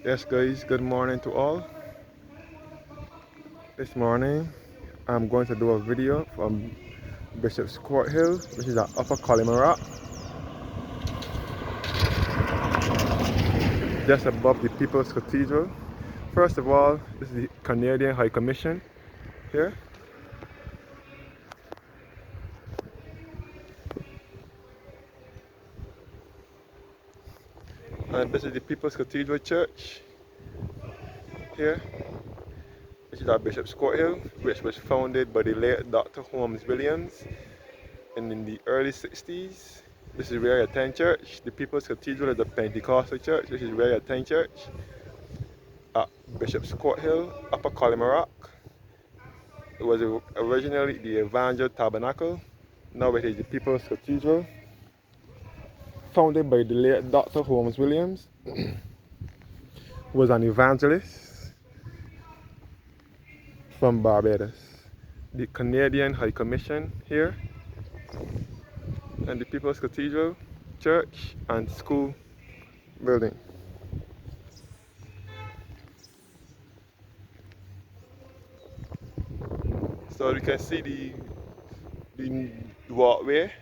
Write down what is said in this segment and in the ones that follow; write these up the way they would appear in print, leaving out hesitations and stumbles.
Yes, guys, good morning to all. This morning, I'm going to do a video from Bishop's Court Hill, which is at Upper Culloden, just above the People's Cathedral. First of all, this is the Canadian High Commission here. And this is the People's Cathedral Church here, which is at Bishop's Court Hill, which was founded by the late Dr. Holmes Williams in the early 60s. This is where I attend church. The People's Cathedral is a Pentecostal church, which is where I attend church at Bishop's Court Hill, Upper Culloden. It was originally the Evangel Tabernacle. Now it is the People's Cathedral, founded by the late Dr. Holmes Williams, who was an evangelist from Barbados. The Canadian High Commission here, and the People's Cathedral Church and School building. So you can see the walkway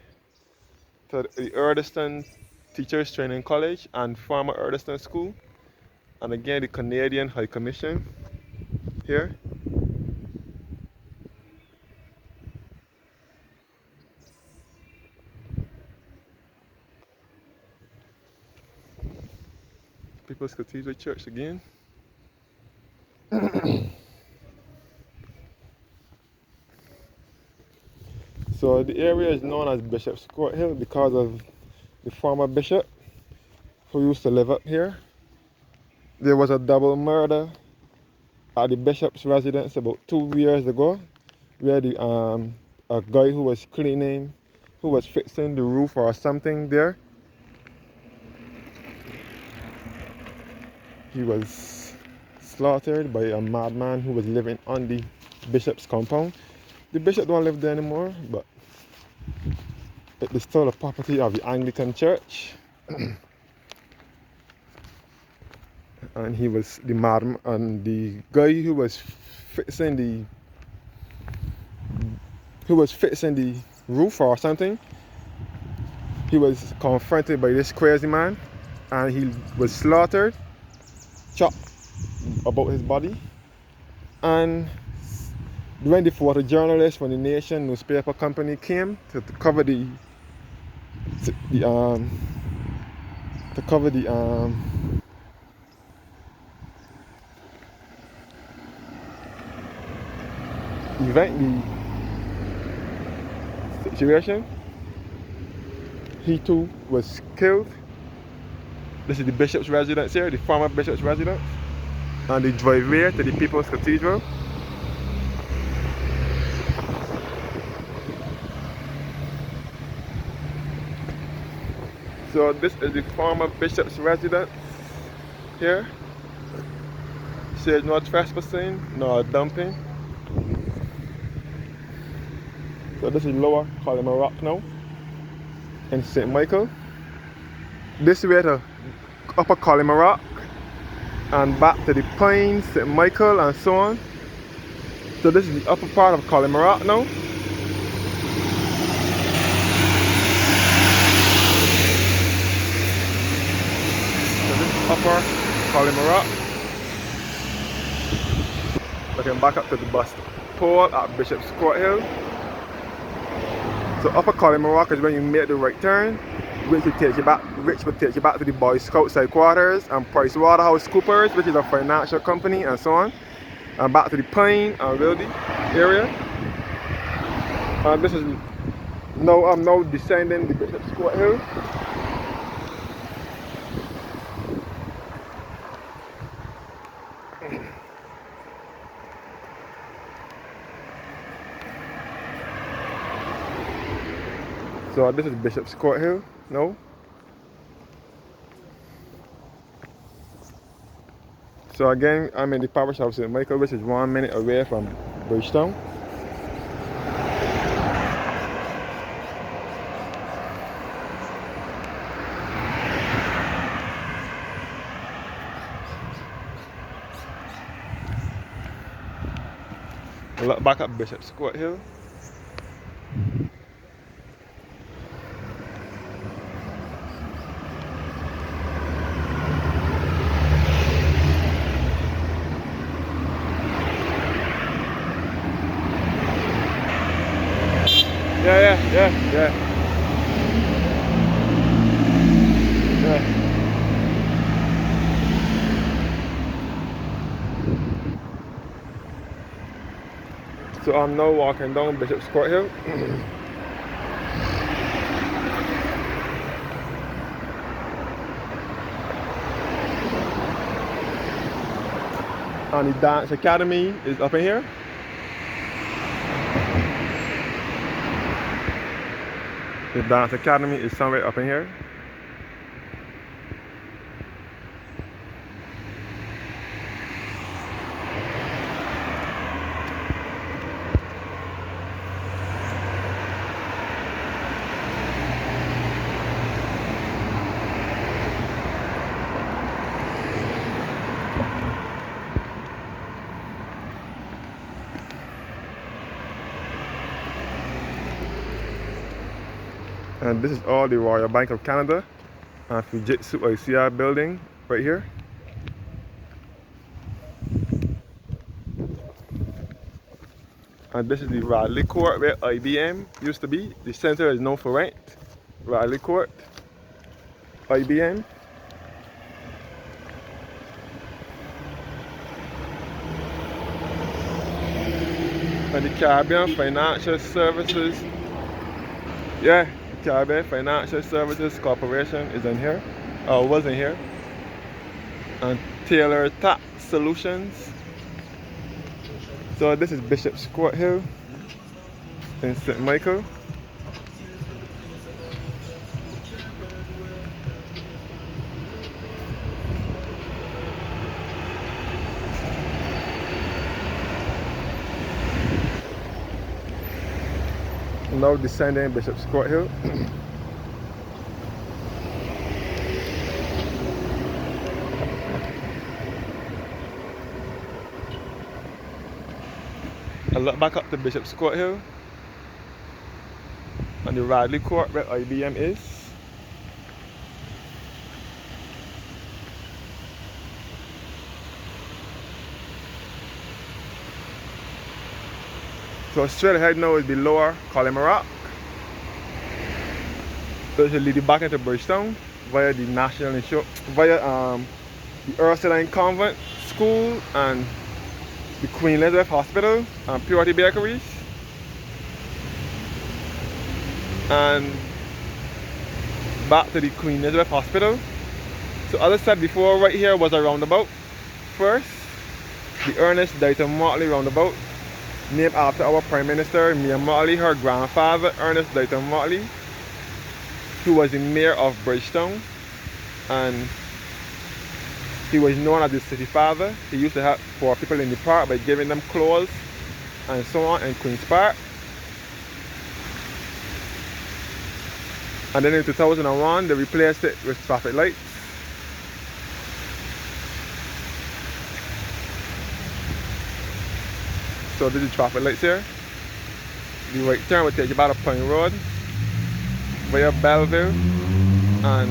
to the Erdeston Teachers Training College and former Erdeston School, and again the Canadian High Commission here. People's Cathedral Church again. So the area is known as Bishop's Court Hill because of the former bishop who used to live up here. There was a double murder at the bishop's residence about 2 years ago, where a guy who was fixing the roof or something there, he was slaughtered by a madman who was living on the bishop's compound. The bishop don't live there anymore, but it is still a property of the Anglican Church. And he was the madman, and the guy who was fixing the roof or something, he was confronted by this crazy man, and he was slaughtered, chopped about his body. And when the photojournalist from the Nation newspaper company came to cover the event, the situation, he too was killed. This is the bishop's residence here, the former bishop's residence, and the driveway to the People's Cathedral. So this is the former bishop's residence here. It says no trespassing, no dumping. So this is Lower Culloden now in St. Michael. This way to Upper Culloden and back to the Pines, St. Michael, and so on. So this is the upper part of Culloden now. So this is Upper Culloden. Looking back up to the bus pole at Bishop's Court Hill. So Upper Culloden is when you make the right turn, which will take you back to the Boy Scouts headquarters and PricewaterhouseCoopers, which is a financial company, and so on, and back to the Pine and Wildy area. And this is I'm now descending the Bishop's Court Hill. So this is Bishop's Court Hill now. So again, I'm in the parish of St. Michael, which is 1 minute away from Bridgetown. Look back at Bishop's Court Hill. Yeah. So I'm now walking down Bishop's Court Hill. And the Dance Academy is up in here. The Dance Academy is somewhere up in here. And this is all the Royal Bank of Canada and Fujitsu ICR building right here. And this is the Radley Court where IBM used to be. The center is known for rent. Radley Court, IBM. And the Caribbean Financial Services. Yeah, the Caribbean Financial Services Corporation is in here. Or was in here. And Taylor Tax Solutions. So this is Bishop's Court Hill in St. Michael. Now descending Bishop's Court Hill. I look back up to Bishop's Court Hill and the Radley Court where IBM is. So straight ahead now is the lower Culloden. So it should lead you back into Bridgetown via the National Insurance, via the Ursuline Convent School and the Queen Elizabeth Hospital and Purity Bakeries. And back to the Queen Elizabeth Hospital. So as I said before, right here was a roundabout. First, the Ernest Dayton Motley roundabout, named after our Prime Minister, Mia Motley, her grandfather, Ernest Dayton Motley, who was the mayor of Bridgetown, and he was known as the city father. He used to help poor people in the park by giving them clothes and so on in Queen's Park. And then in 2001, they replaced it with traffic lights. So this is traffic lights here. The right turn will take you about a Point Road via Belleville and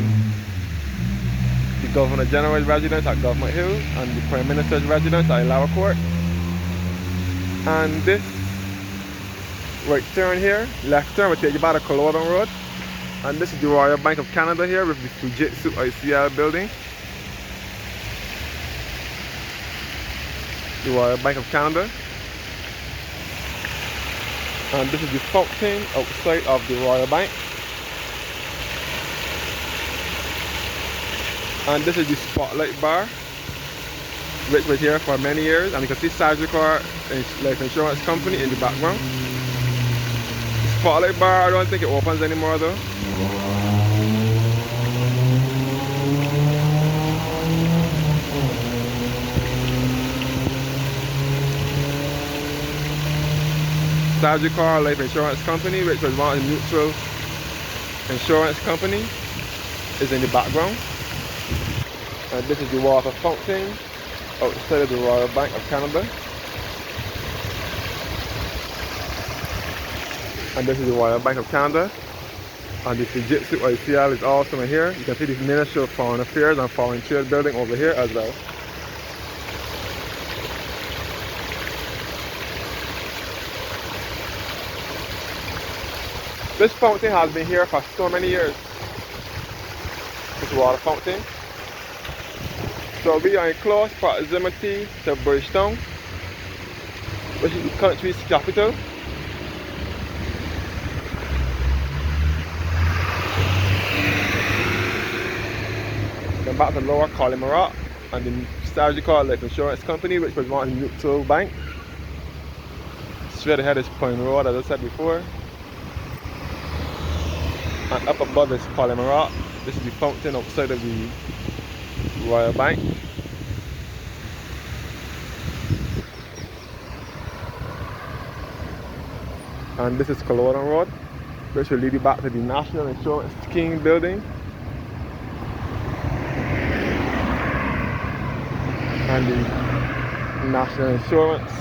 the Governor General's residence at Government Hill and the Prime Minister's residence at Ilawa Court. And this right turn here, left turn will take you about a Culloden Road. And this is the Royal Bank of Canada here with the Fujitsu ICR building. The Royal Bank of Canada. And this is the fountain outside of the Royal Bank. And this is the Spotlight Bar, which was here for many years. And you can see Sagicor Life Insurance Company in the background. The Spotlight Bar, I don't think it opens anymore though. Sagicor Life Insurance Company, which was one of the mutual insurance companies, is in the background. And this is the water fountain outside of the Royal Bank of Canada. And this is the Royal Bank of Canada. And the Fujitsu ICL is also in here. You can see the Ministry of Foreign Affairs and Foreign Trade building over here as well. This fountain has been here for so many years. This water fountain. So we are in close proximity to Bridgetown, which is the country's capital. Then back to Lower Culloden Road and the Strategical Life Insurance Company, which was one mutual bank. Straight ahead is Point Road, as I said before. And up above is Culloden Road. This is the fountain outside of the Royal Bank. And this is Culloden Road, which will lead you back to the National Insurance Scheme building. And the National Insurance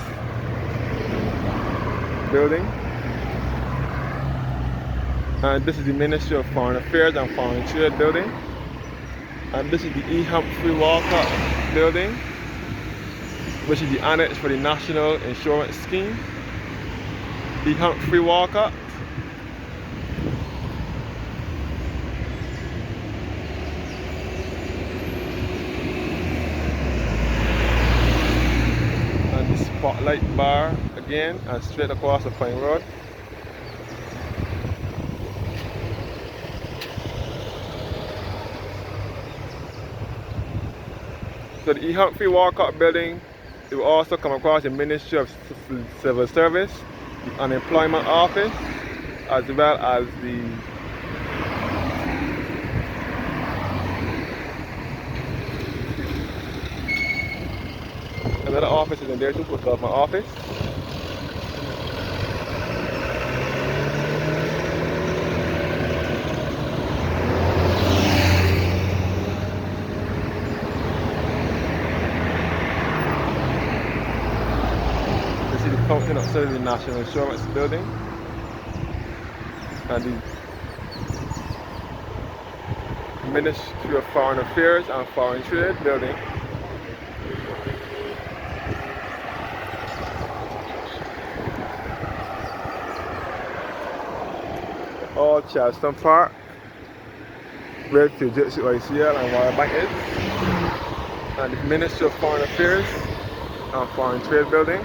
building. And this is the Ministry of Foreign Affairs and Foreign Trade building. And this is the E. Humphrey Walker building, which is the annex for the National Insurance Scheme. E. Humphrey Walker. And the Spotlight Bar again, and straight across the Pine Road. So the E. Humphrey Walcott building, you will also come across the Ministry of Civil Service, the Unemployment Office, as well as the another office is in there too, for government office. Fountain outside the National Insurance building and the Ministry of Foreign Affairs and Foreign Trade building. Old Charleston Park, where Fujitsu ICL and Royal Bank is, and the Ministry of Foreign Affairs and Foreign Trade building.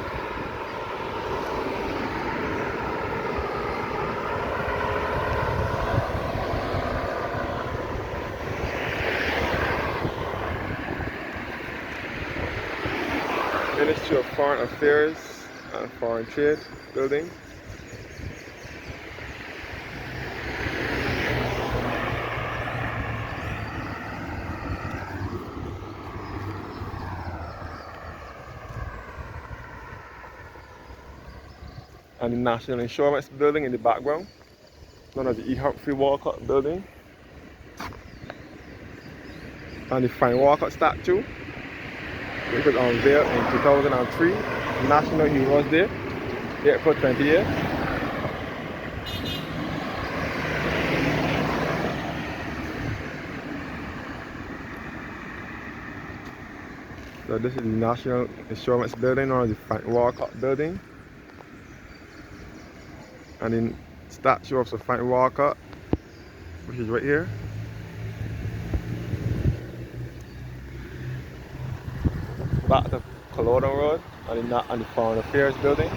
Ministry of Foreign Affairs and Foreign Trade building. And the National Insurance building in the background, known as the E. Humphrey Walcott building. And the Frank Walcott statue, which was unveiled in 2003, National Heroes Day, April 28th. So this is the National Insurance building, or the Frank Walcott building. And the statue of Sir Frank Walcott, which is right here. Back to Culloden Road and the Foreign Affairs building.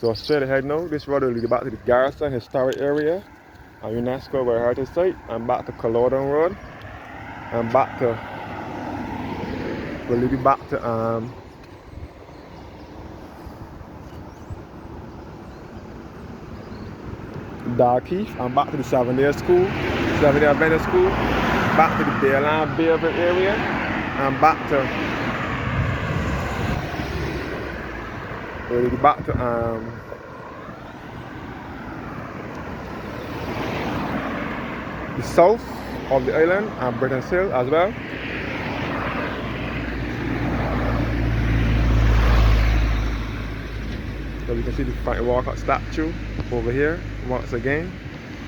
So straight ahead now, this road will lead back to the Garrison Historic Area, a UNESCO World Heritage Site, and back to Culloden Road, and back to, we'll lead you back to Dalkeith, and back to the 7-Day School, 7-Day Adventist School, back to the Bayland Bayville area, and back to the south of the island and Britain's Hill as well. So you can see the Frank Walcott statue over here once again,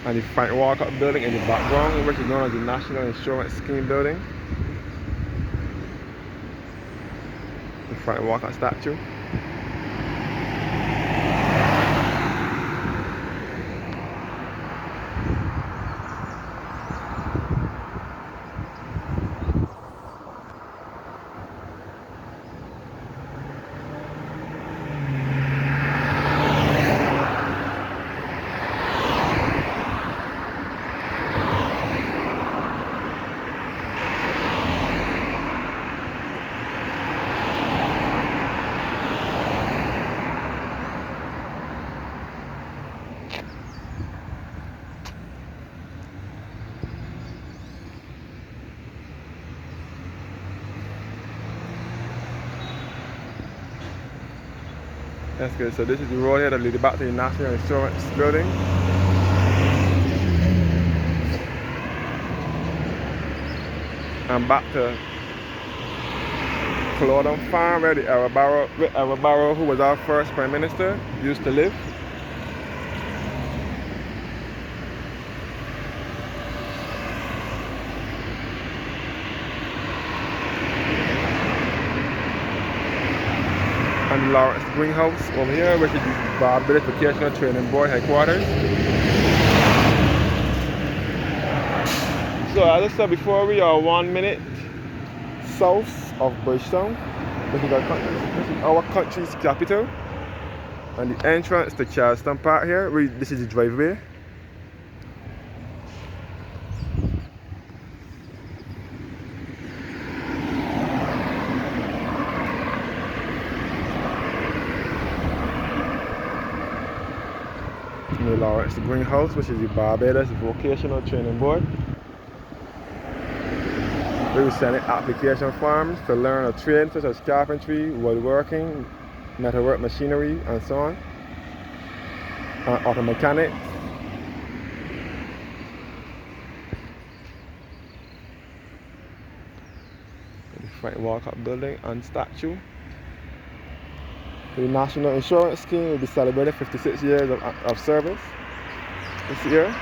and the Frank Walcott building in the background, which is known as the National Insurance Scheme building. The Frank Walcott statue. That's good. So this is the road here that leads back to the National Insurance building. And back to Culloden Farm, where the Barbados, who was our first Prime Minister, used to live. And the Lawrence Greenhouse over here, which is the Barbados Vocational Training Board headquarters. So as I said before, we are 1 minute south of Bridgetown. This is our country's capital. And the entrance to Charleston Park here, this is the driveway. The Lawrence Greenhouse, which is the Barbados Vocational Training Board. We will send application forms to learn a trade such as carpentry, woodworking, metalwork machinery, and so on, and auto mechanics. The Frank Walcott building and statue. The National Insurance Scheme will be celebrating 56 years of service this year.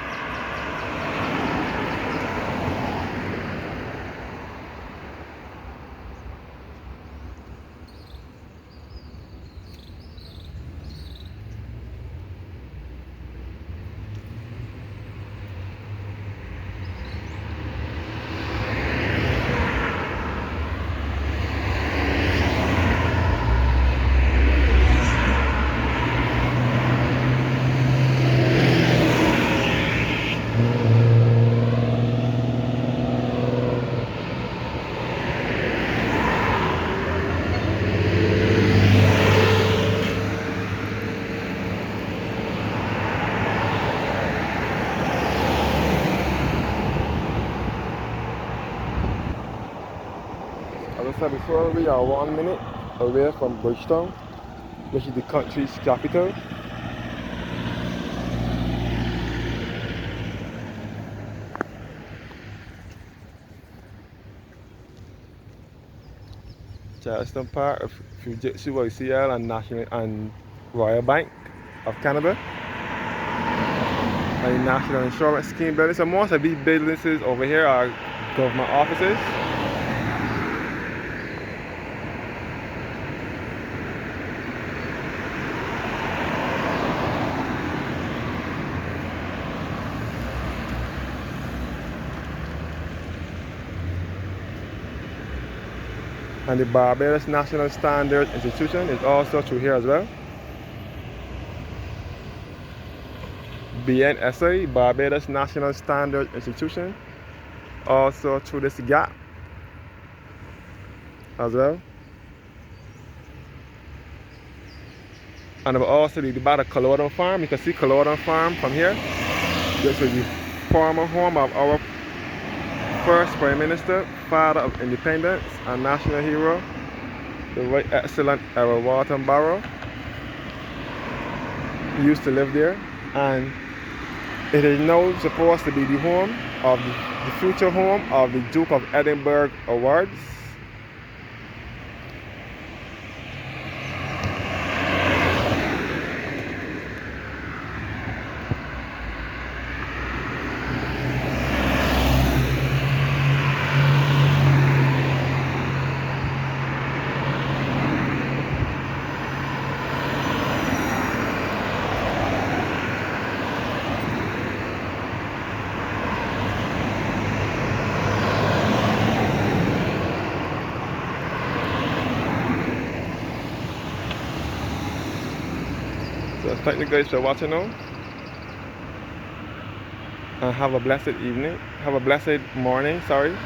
As I said before, we are 1 minute away from Bridgetown, which is the country's capital. Charleston Park, Fujitsu YCL and National and Royal Bank of Canada. And the National Insurance Scheme building. So most of these businesses over here are government offices. And the Barbados National Standards Institution is also through here as well. BNSA, Barbados National Standards Institution, also through this gap as well. And we'll also be by the Culloden Farm. You can see Culloden Farm from here. This is the former home of our first Prime Minister, father of independence and national hero, the Right Excellent Errol Walton Barrow. He used to live there, and it is now supposed to be the home of the future home of the Duke of Edinburgh Awards. So thank you guys for watching now. And have a blessed evening. Have a blessed morning, sorry.